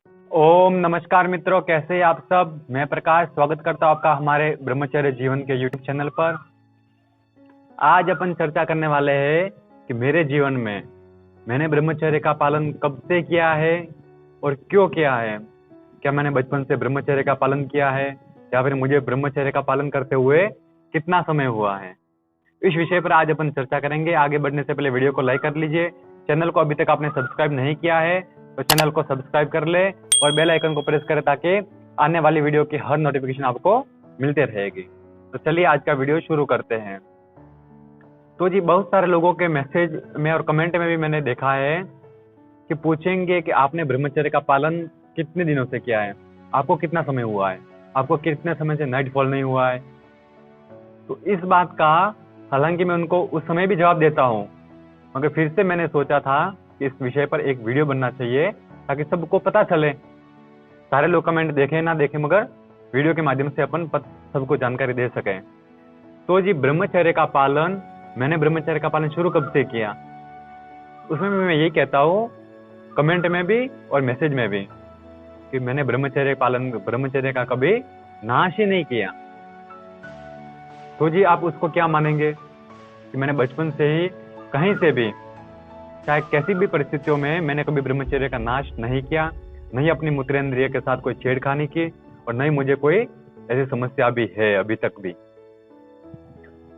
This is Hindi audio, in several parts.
ओम नमस्कार मित्रों, कैसे हैं आप सब। मैं प्रकाश स्वागत करता हूं आपका हमारे ब्रह्मचर्य जीवन के यूट्यूब चैनल पर। आज अपन चर्चा करने वाले हैं कि मेरे जीवन में मैंने ब्रह्मचर्य का पालन कब से किया है और क्यों किया है। क्या मैंने बचपन से ब्रह्मचर्य का पालन किया है या फिर मुझे ब्रह्मचर्य का पालन करते हुए कितना समय हुआ है। इस विषय पर आज अपन चर्चा करेंगे। आगे बढ़ने से पहले वीडियो को लाइक कर लीजिए। चैनल को अभी तक आपने सब्सक्राइब नहीं किया है तो चैनल को सब्सक्राइब कर ले और बेल आइकन को प्रेस करें ताकि आने वाली वीडियो की हर नोटिफिकेशन आपको मिलते रहेगी। तो चलिए आज का वीडियो शुरू करते हैं। तो जी, बहुत सारे लोगों के मैसेज में और कमेंट में भी मैंने देखा है कि पूछेंगे कि आपने ब्रह्मचर्य का पालन कितने दिनों से किया है, आपको कितना समय हुआ है, आपको कितने समय से नाइट फॉल नहीं हुआ है। तो इस बात का हालांकि मैं उनको उस समय भी जवाब देता हूँ, मगर फिर से मैंने सोचा था कि इस विषय पर एक वीडियो बनना चाहिए ताकि सबको पता चले। सारे लोग कमेंट देखें ना देखें, मगर वीडियो के माध्यम से अपन सबको जानकारी दे सकें। तो जी, ब्रह्मचर्य का पालन, मैंने ब्रह्मचर्य का पालन शुरू कब से किया, उसमें भी मैं यही कहता हूँ, कमेंट में भी और मैसेज में भी, कि मैंने ब्रह्मचर्य का कभी नाश ही नहीं किया। तो जी, आप उसको क्या मानेंगे कि मैंने बचपन से ही कहीं से भी, चाहे कैसी भी परिस्थितियों में, मैंने कभी ब्रह्मचर्य का नाश नहीं किया, नहीं अपनी मूत्रेंद्रिय के साथ कोई छेड़खानी की और नहीं मुझे कोई ऐसी समस्या भी है अभी तक भी।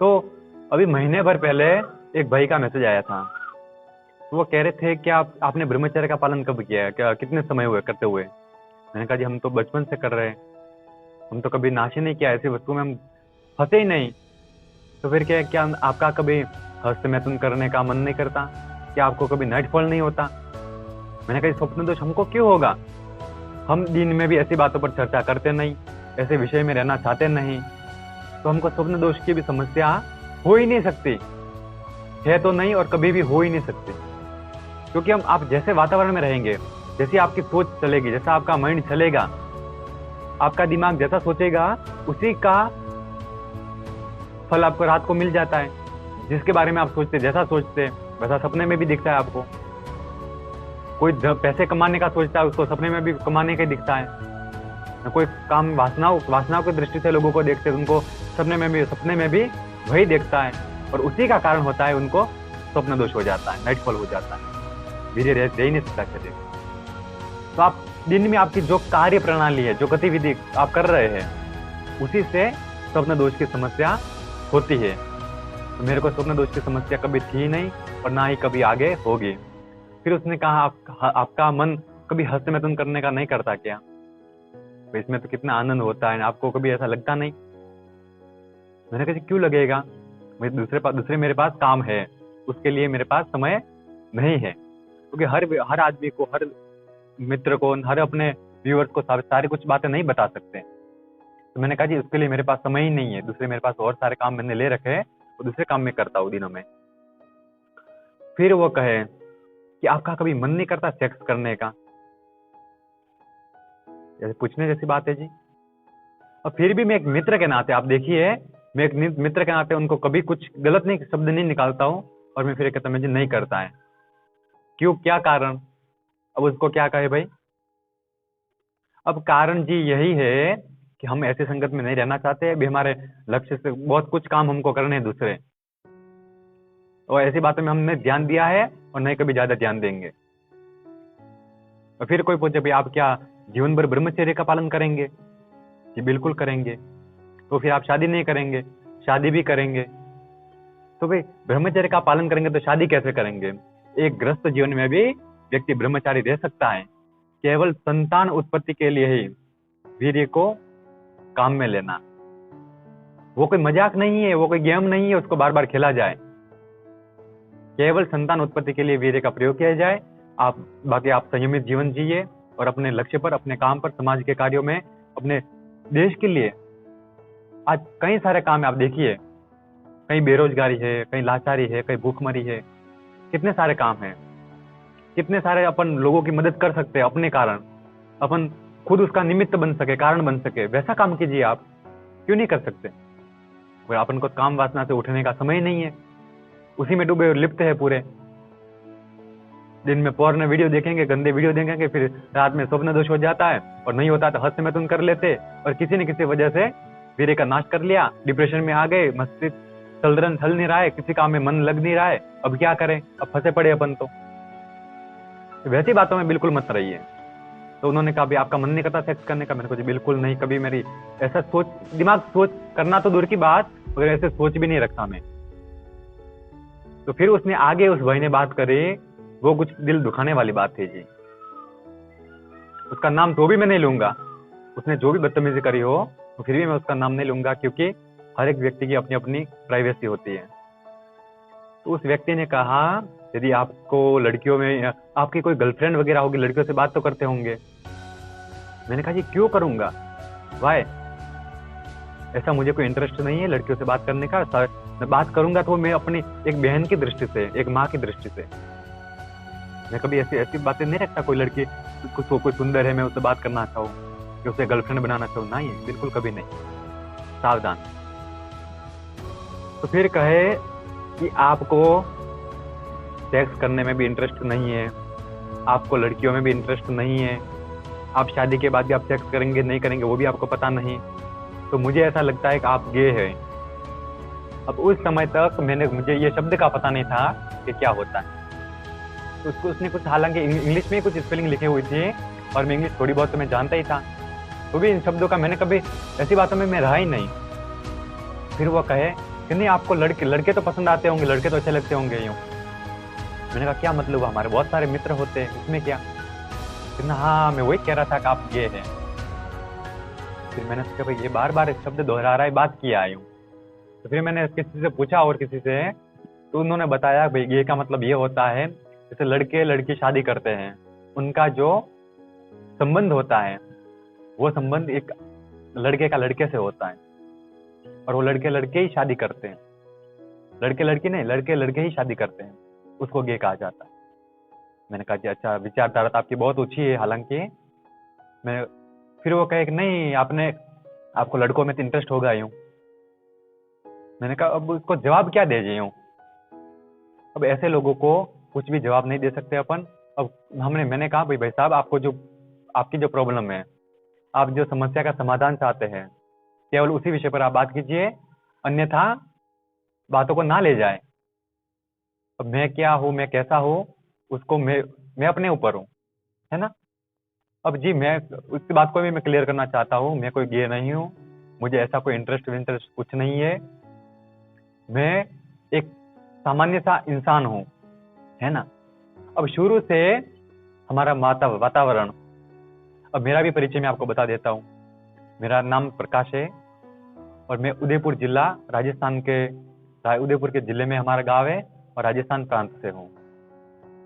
तो अभी महीने भर पहले एक भाई का मैसेज आया था। तो वो कह रहे थे कि आपने ब्रह्मचर्य का पालन कब किया है, क्या कितने समय हुए करते हुए। मैंने कहा जी, हम तो बचपन से कर रहे हैं, हम तो कभी नाश ही नहीं किया, ऐसी वस्तु में हम फंसे ही नहीं। तो फिर क्या आपका कभी हस्तमैथुन करने का मन नहीं करता, क्या आपको कभी नाइट फॉल नहीं होता। मैंने कहा स्वप्न दोष हमको क्यों होगा, हम दिन में भी ऐसी बातों पर चर्चा करते नहीं, ऐसे विषय में रहना चाहते नहीं, तो हमको स्वप्न दोष की भी समस्या हो ही नहीं सकती है, तो नहीं और कभी भी हो ही नहीं सकती। क्योंकि आप जैसे वातावरण में रहेंगे, जैसी आपकी सोच चलेगी, जैसा आपका माइंड चलेगा, आपका दिमाग जैसा सोचेगा, उसी का फल आपको रात को मिल जाता है। जिसके बारे में आप सोचते, जैसा सोचते वैसा सपने में भी दिखता है आपको। कोई पैसे कमाने का सोचता है, उसको सपने में भी कमाने का ही दिखता है। कोई काम वासनाओं की दृष्टि से लोगों को देखते हैं, उनको सपने में भी वही देखता है, और उसी का कारण होता है उनको स्वप्न दोष हो जाता है, नाइट फॉल हो जाता है, धीरे रह ही नहीं सकता शरीर। तो आप दिन में आपकी जो कार्य प्रणाली है, जो गतिविधि आप कर रहे हैं, उसी से स्वप्न दोष की समस्या होती है। तो मेरे को स्वप्न दोष की समस्या कभी थी नहीं और ना ही कभी आगे होगी। फिर उसने कहा, आपका मन कभी हस्तमैथुन करने का नहीं करता क्या, तो इसमें तो कितना आनंद होता है, आपको कभी ऐसा लगता नहीं। मैंने कहा क्यों लगेगा, दूसरे मेरे पास काम है, उसके लिए मेरे पास समय नहीं है। क्योंकि हर आदमी को, हर मित्र को, हर अपने व्यूअर्स को सारी कुछ बातें नहीं बता सकते। तो मैंने कहा जी, उसके लिए मेरे पास समय ही नहीं है, दूसरे मेरे पास और सारे काम मैंने ले रखे हैं, और दूसरे काम में करता हूँ दिनों में। फिर वो कहे कि आपका कभी मन नहीं करता सेक्स करने का, जैसे पूछने जैसी बात है जी। और फिर भी मैं एक मित्र के नाते, आप देखिए, मैं एक मित्र के नाते उनको कभी कुछ गलत नहीं शब्द नहीं निकालता हूँ, और मैं फिर कहता हूँ जी नहीं करता है। क्यों, क्या कारण। अब उसको क्या कहे भाई। अब कारण जी यही है कि हम ऐसे संगत में नहीं रहना चाहते, अभी हमारे लक्ष्य से बहुत कुछ काम हमको करने हैं दूसरे, और ऐसी बातों में हमने ध्यान दिया है और नहीं कभी ज्यादा ध्यान देंगे। और फिर कोई पूछे भाई आप क्या जीवन भर ब्रह्मचर्य का पालन करेंगे, जी बिल्कुल करेंगे। तो फिर आप शादी नहीं करेंगे, शादी भी करेंगे। तो भाई ब्रह्मचर्य का पालन करेंगे तो शादी कैसे करेंगे। एक गृहस्थ जीवन में भी व्यक्ति ब्रह्मचारी रह सकता है, केवल संतान उत्पत्ति के लिए ही वीर्य को काम में लेना। वो कोई मजाक नहीं है, वो कोई गेम नहीं है उसको बार बार खेला जाए। केवल संतान उत्पत्ति के लिए वीर्य का प्रयोग किया जाए। बाकी आप संयमित जीवन जिए और अपने लक्ष्य पर, अपने काम पर, समाज के कार्यों में, अपने देश के लिए। आज कई सारे काम है, आप देखिए, कहीं बेरोजगारी है, कहीं लाचारी है, कहीं भूखमरी है, कितने सारे काम हैं, कितने सारे अपन लोगों की मदद कर सकते हैं अपने कारण, अपन खुद उसका निमित्त बन सके, कारण बन सके, वैसा काम कीजिए। आप क्यों नहीं कर सकते। अपन को काम वासना से उठने का समय नहीं है, उसी में डूबे और लिप्त है पूरे। दिन में पोर्न वीडियो देखेंगे, गंदे वीडियो देखेंगे, फिर रात में स्वप्न दोष हो जाता है, और नहीं होता तो हस्त मैथुन कर लेते, और किसी न किसी वजह से वीर्य का नाश कर लिया, डिप्रेशन में आ गए, मस्तिष्क चल नहीं रहा है, किसी काम में मन लग नहीं रहा है, अब क्या करें, अब फंसे पड़े अपन तो वैसी बातों में बिल्कुल मत रहिए। तो उन्होंने कहा भी आपका मन नहीं करता सेक्स करने का? मैंने कहा बिल्कुल नहीं, कभी मेरी ऐसा सोच करना तो दूर की बात, मगर ऐसे सोच भी नहीं रखा मैं। तो फिर उसने आगे उस भाई ने बात करी, वो कुछ दिल दुखाने वाली बात थी जी। उसका नाम तो भी मैं नहीं लूंगा, उसने जो भी बदतमीजी करी हो तो फिर भी मैं उसका नाम नहीं लूंगा, क्योंकि हर एक व्यक्ति की अपनी अपनी प्राइवेसी होती है। तो उस व्यक्ति ने कहा यदि आपको लड़कियों में, आपकी कोई गर्लफ्रेंड वगैरह होगी, लड़कियों से बात तो करते होंगे। मैंने कहा जी क्यों करूंगा, वाई, ऐसा मुझे कोई इंटरेस्ट नहीं है लड़कियों से बात करने का। मैं बात करूंगा तो मैं अपनी एक बहन की दृष्टि से, एक माँ की दृष्टि से। मैं कभी ऐसी बातें नहीं रखता, कोई लड़की कोई सुंदर है मैं उससे बात करना चाहूँ, कि उसे गर्लफ्रेंड बनाना चाहूँ, नहीं, बिल्कुल कभी नहीं, सावधान। तो फिर कहे कि आपको सेक्स करने में भी इंटरेस्ट नहीं है, आपको लड़कियों में भी इंटरेस्ट नहीं है, आप शादी के बाद भी आप सेक्स करेंगे नहीं करेंगे वो भी आपको पता नहीं, तो मुझे ऐसा लगता है कि आप गे हैं। अब उस समय तक मुझे ये शब्द का पता नहीं था कि क्या होता है। तो उसने कुछ, हालांकि इंग्लिश में कुछ स्पेलिंग लिखी हुई थी, और मैं इंग्लिश थोड़ी बहुत तो मैं जानता ही था, तो भी इन शब्दों का मैंने कभी ऐसी बातों में मैं रहा ही नहीं। फिर वो कहे कि नहीं आपको लड़के तो पसंद आते होंगे, लड़के तो अच्छे लगते होंगे यूँ। मैंने कहा क्या मतलब, हमारे बहुत सारे मित्र होते हैं, उसमें क्या? फिर ना हाँ मैं वही कह रहा था कि आप ये हैं। फिर मैंने सोचा भाई ये बार बार शब्द दोहरा रहा है, बात किया आयु। तो फिर मैंने किसी से पूछा और किसी से, तो उन्होंने बताया भाई ये का मतलब ये होता है जैसे लड़के लड़की शादी करते हैं, उनका जो संबंध होता है वो संबंध एक लड़के का लड़के से होता है, और वो लड़के लड़के ही शादी करते हैं, लड़के लड़की नहीं, लड़के लड़के ही शादी करते हैं, उसको गे कहा जाता है। मैंने कहा जी अच्छा, विचारधारा तो आपकी बहुत ऊंची है। हालांकि मैं, फिर वो कहे कि नहीं आपको लड़कों में तो इंटरेस्ट होगा यूं। मैंने कहा अब उसको जवाब क्या दे यूं, अब ऐसे लोगों को कुछ भी जवाब नहीं दे सकते अपन। अब मैंने कहा भाई साहब, आपकी जो प्रॉब्लम है, आप जो समस्या का समाधान चाहते हैं, केवल उसी विषय पर आप बात कीजिए, अन्यथा बातों को ना ले जाए। अब मैं क्या हूँ, मैं कैसा हूँ, उसको मैं अपने ऊपर हूँ, है ना। अब जी मैं उस बात को भी मैं क्लियर करना चाहता हूँ, मैं कोई गे नहीं हूँ, मुझे ऐसा कोई इंटरेस्ट कुछ नहीं है, मैं एक सामान्य सा इंसान हूँ, है ना। अब शुरू से हमारा वातावरण, अब मेरा भी परिचय मैं आपको बता देता हूँ। मेरा नाम प्रकाश है, और मैं उदयपुर जिला राजस्थान के, उदयपुर के जिले में हमारा गांव है, और राजस्थान प्रांत से हूँ।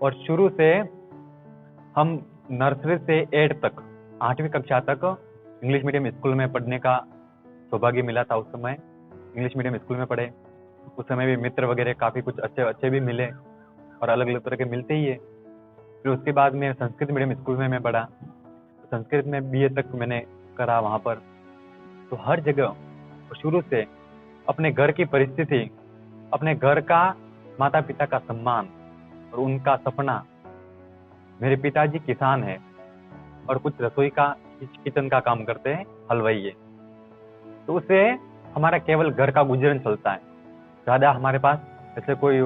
और शुरू से हम नर्सरी से 8 तक, 8वीं कक्षा तक इंग्लिश मीडियम स्कूल में पढ़ने का सौभाग्य मिला था। उस समय इंग्लिश मीडियम स्कूल में पढ़े, उस समय भी मित्र वगैरह काफ़ी कुछ अच्छे भी मिले, और अलग अलग तरह के मिलते ही है। फिर उसके बाद में संस्कृत मीडियम स्कूल में मैं पढ़ा, संस्कृत में BA तक मैंने करा वहाँ पर। तो हर जगह शुरू से अपने घर की परिस्थिति, अपने घर का, माता पिता का सम्मान और उनका सपना। मेरे पिताजी किसान है, और कुछ रसोई का, किचन का काम करते हैं, हलवाई है। तो उससे हमारा केवल घर का गुजरन चलता है, ज़्यादा हमारे पास ऐसे कोई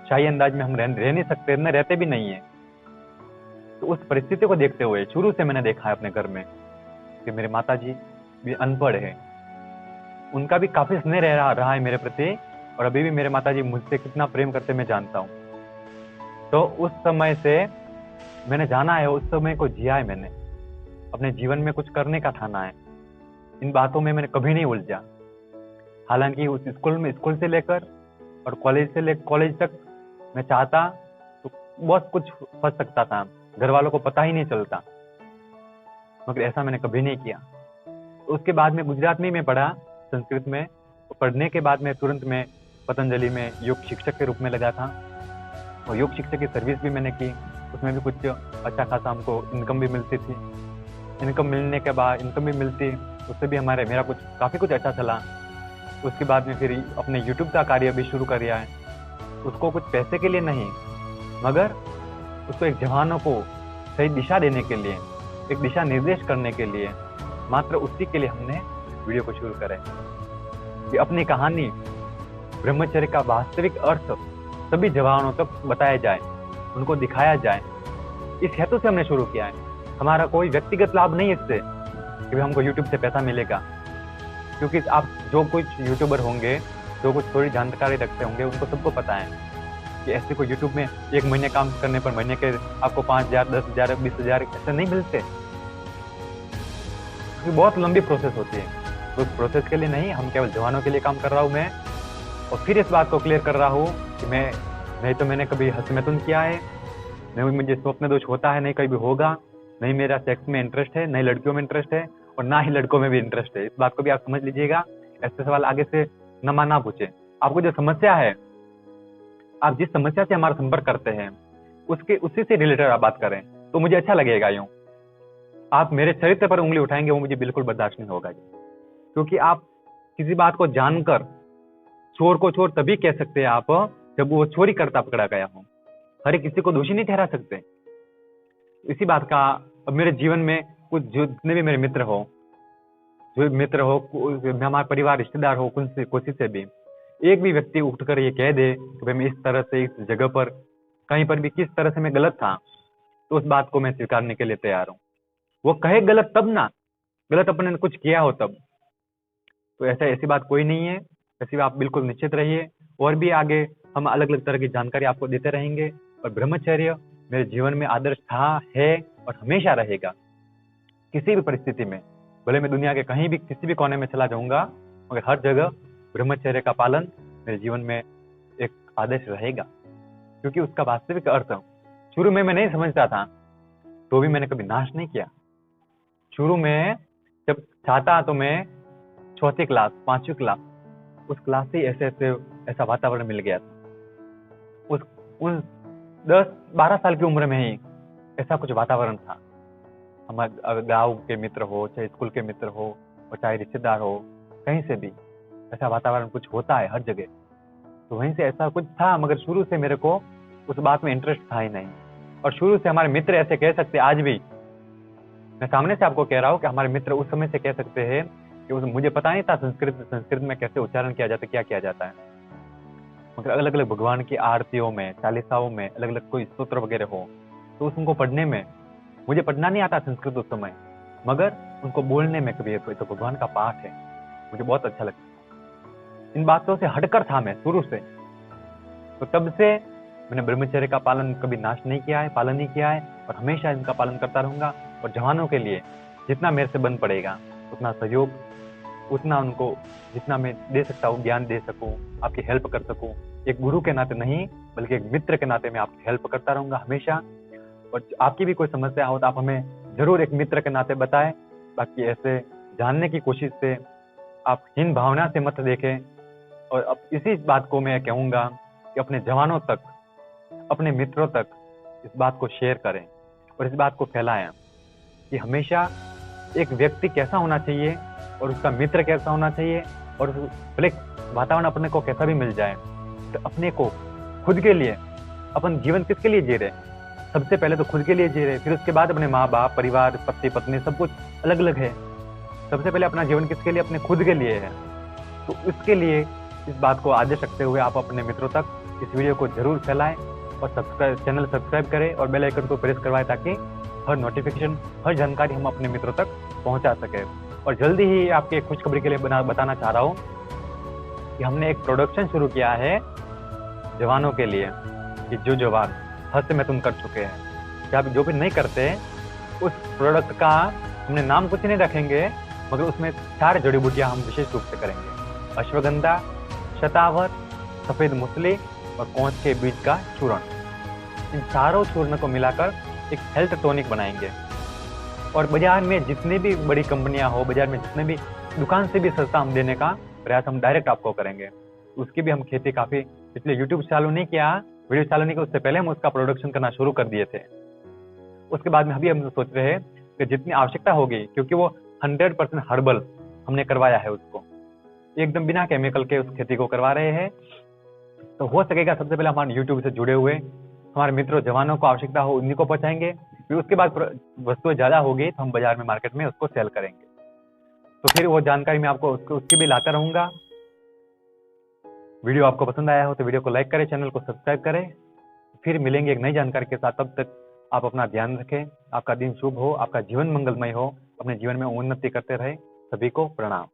शाही अंदाज में हम रह नहीं सकते, न रहते भी नहीं है। तो उस परिस्थिति को देखते हुए शुरू से मैंने देखा है अपने घर में कि मेरे माताजी भी अनपढ़ है, उनका भी काफी स्नेह रहा है मेरे प्रति, और अभी भी मेरे माताजी मुझसे कितना प्रेम करते मैं जानता हूँ। तो उस समय से मैंने जाना है, उस समय को जिया है मैंने, अपने जीवन में कुछ करने का ठाना है। इन बातों में मैंने कभी नहीं उलझा। हालांकि उस स्कूल से लेकर और कॉलेज तक मैं चाहता तो बहुत कुछ फंस सकता था, घर वालों को पता ही नहीं चलता, मगर ऐसा मैंने कभी नहीं किया। तो उसके बाद में गुजरात में मैं पढ़ा संस्कृत में, तो पढ़ने के बाद में तुरंत मैं पतंजलि में योग शिक्षक के रूप में लगा था, और योग शिक्षक की सर्विस भी मैंने की। उसमें भी कुछ अच्छा खासा हमको इनकम भी मिलती थी। इनकम मिलने के बाद, इनकम भी मिलती, उससे भी मेरा काफ़ी कुछ अच्छा चला। उसके बाद में फिर अपने यूट्यूब का कार्य भी शुरू कर दिया है। उसको कुछ पैसे के लिए नहीं, मगर उसको एक जवानों को सही दिशा देने के लिए, एक दिशा निर्देश करने के लिए, मात्र उसी के लिए हमने वीडियो को शुरू करें कि अपनी कहानी, ब्रह्मचर्य का वास्तविक अर्थ सभी जवानों तक बताया जाए, उनको दिखाया जाए। इस हेतु से हमने शुरू किया है। हमारा कोई व्यक्तिगत लाभ नहीं इससे कि हमको यूट्यूब से पैसा मिलेगा, क्योंकि आप जो कुछ यूट्यूबर होंगे, जो कुछ थोड़ी जानकारी रखते होंगे, उनको सबको पता है कि ऐसे कोई यूट्यूब में 1 महीने काम करने पर महीने के आपको 5,000, 10,000, 20,000 ऐसे नहीं मिलते। बहुत लंबी प्रोसेस होती है। तो उस प्रोसेस के लिए नहीं, हम केवल जवानों के लिए काम कर रहा हूँ मैं। और फिर इस बात को क्लियर कर रहा हूँ कि मैंने कभी हस्तमैथुन किया है, नहीं मुझे स्वप्न दोष होता है, नहीं कभी होगा, नहीं मेरा सेक्स में इंटरेस्ट है, नहीं लड़कियों में इंटरेस्ट है, और ना ही लड़कों में भी इंटरेस्ट है। इस बात को भी आप समझ लीजिएगा। ऐसे सवाल आगे से ना पूछे। आपको जो समस्या है, आप जिस समस्या से हमारा संपर्क करते हैं, उसी से रिलेटेड आप बात करें तो मुझे अच्छा लगेगा। यूं आप मेरे चरित्र पर उंगली उठाएंगे, वो मुझे बिल्कुल बर्दाश्त नहीं होगा। क्योंकि आप किसी बात को जानकर चोर को चोर तभी कह सकते हैं आप जब वो चोरी करता पकड़ा गया हो। हर एक किसी को दोषी नहीं ठहरा सकते। इसी बात का अब मेरे जीवन में कुछ जितने भी मेरे मित्र हो, हमारे परिवार, रिश्तेदार हो, किसी से भी एक भी व्यक्ति उठकर ये कह दे कि भाई मैं इस तरह से इस जगह पर कहीं पर भी किस तरह से मैं गलत था, तो उस बात को मैं स्वीकारने के लिए तैयार हूँ। वो कहे गलत तब ना, गलत अपने ने कुछ किया हो तब। तो ऐसी बात कोई नहीं है। ऐसी आप बिल्कुल निश्चित रहिए। और भी आगे हम अलग अलग तरह की जानकारी आपको देते रहेंगे। और ब्रह्मचर्य मेरे जीवन में आदर्श था, है और हमेशा रहेगा। किसी भी परिस्थिति में, भले मैं दुनिया के कहीं भी किसी भी कोने में चला जाऊंगा, मगर हर जगह ब्रह्मचर्य का पालन मेरे जीवन में एक आदर्श रहेगा। क्योंकि उसका वास्तविक अर्थ शुरू में मैं नहीं समझता था, तो भी मैंने कभी नाश नहीं किया। शुरू में जब चाहता तो मैं 4th क्लास, 5वीं क्लास, उस क्लास से ऐसा वातावरण मिल गया था। उस 10-12 साल की उम्र में ही ऐसा कुछ वातावरण था। हमारे गाँव के मित्र हो, चाहे स्कूल के मित्र हो, और चाहे रिश्तेदार हो, कहीं से भी ऐसा वातावरण कुछ होता है हर जगह। तो वहीं से ऐसा कुछ था, मगर शुरू से मेरे को उस बात में इंटरेस्ट था ही नहीं। और शुरू से हमारे मित्र ऐसे कह सकते, आज भी मैं सामने से आपको कह रहा हूँ कि हमारे मित्र उस समय से कह सकते हैं कि मुझे पता नहीं था संस्कृत में कैसे उच्चारण किया जाता है, क्या किया जाता है। मगर अलग अलग भगवान की आरतियों में, चालीसाओं में अलग अलग कोई स्तोत्र वगैरह हो, तो उनको पढ़ने में, मुझे पढ़ना नहीं आता संस्कृत उस समय, मगर उनको बोलने में कभी तो भगवान का पाठ है, मुझे बहुत अच्छा लगता। इन बातों से हटकर था मैं शुरू से। तो तब से मैंने ब्रह्मचर्य का पालन कभी नाश नहीं किया है, पालन नहीं किया है, और हमेशा इनका पालन करता रहूंगा। और जवानों के लिए जितना मेरे से बन पड़ेगा उतना सहयोग, उतना उनको जितना मैं दे सकता हूँ, ज्ञान दे सकूँ, आपकी हेल्प कर सकूँ। एक गुरु के नाते नहीं, बल्कि एक मित्र के नाते मैं आपकी हेल्प करता रहूंगा हमेशा। और आपकी भी कोई समस्या हो तो आप हमें जरूर एक मित्र के नाते बताएं। बाकी ऐसे जानने की कोशिश से आप हीन भावना से मत देखें। और अब इसी बात को मैं कहूंगा कि अपने जवानों तक, अपने मित्रों तक इस बात को शेयर करें और इस बात को फैलाएं कि हमेशा एक व्यक्ति कैसा होना चाहिए और उसका मित्र कैसा होना चाहिए, और भले वातावरण अपने को कैसा भी मिल जाए, तो अपने को खुद के लिए, अपन जीवन किसके लिए जी रहे, सबसे पहले तो खुद के लिए जी रहे, फिर उसके बाद अपने माँ बाप, परिवार, पति पत्नी, सब कुछ अलग अलग है। सबसे पहले अपना जीवन किसके लिए, अपने खुद के लिए है। तो इसके लिए इस बात को आदेश रखते हुए आप अपने मित्रों तक इस वीडियो को जरूर फैलाएं और चैनल सब्सक्राइब करें और बेल आइकन को प्रेस करवाएं, ताकि हर नोटिफिकेशन, हर जानकारी हम अपने मित्रों तक पहुंचा सके। और जल्दी ही आपके खुशखबरी के लिए बताना चाह रहा हूं कि हमने एक प्रोडक्शन शुरू किया है जवानों के लिए, कि जो जवान हस्तमैथुन कर चुके हैं या जो भी नहीं करते, उस प्रोडक्ट का हमने नाम कुछ नहीं रखेंगे, मगर उसमें 4 जड़ी बूटियां हम विशेष रूप से करेंगे। अश्वगंधा, शतावत, सफेद मूसली और कोंच के बीज का चूर्ण। इन चारों चूर्ण को मिलाकर एक हेल्थ टॉनिक बनाएंगे। और बाजार में जितनी भी बड़ी कंपनियां हो, बाजार में जितने भी दुकान से भी सस्ता हम देने का प्रयास हम डायरेक्ट आपको करेंगे। उसकी भी हम खेती काफी, इसलिए यूट्यूब चालू नहीं किया, वीडियो चालू नहीं किया, उससे पहले हम उसका प्रोडक्शन करना शुरू कर दिए थे। उसके बाद में अभी हम सोच रहे हैं कि जितनी आवश्यकता होगी, क्योंकि वो 100% हर्बल हमने करवाया है, उसको एकदम बिना केमिकल के उस खेती को करवा रहे हैं। तो हो सकेगा सबसे पहले हमारे यूट्यूब से जुड़े हुए हमारे मित्रों जवानों को आवश्यकता हो उन्हीं को पहुंचाएंगे, फिर उसके बाद वस्तुएं ज़्यादा होगी तो हम बाजार में मार्केट में उसको सेल करेंगे। तो फिर वो जानकारी मैं आपको उसकी भी लाता रहूँगा। वीडियो आपको पसंद आया हो तो वीडियो को लाइक करें, चैनल को सब्सक्राइब करें। फिर मिलेंगे एक नई जानकारी के साथ, तब तक आप अपना ध्यान रखें। आपका दिन शुभ हो, आपका जीवन मंगलमय हो, अपने जीवन में उन्नति करते रहे। सभी को प्रणाम।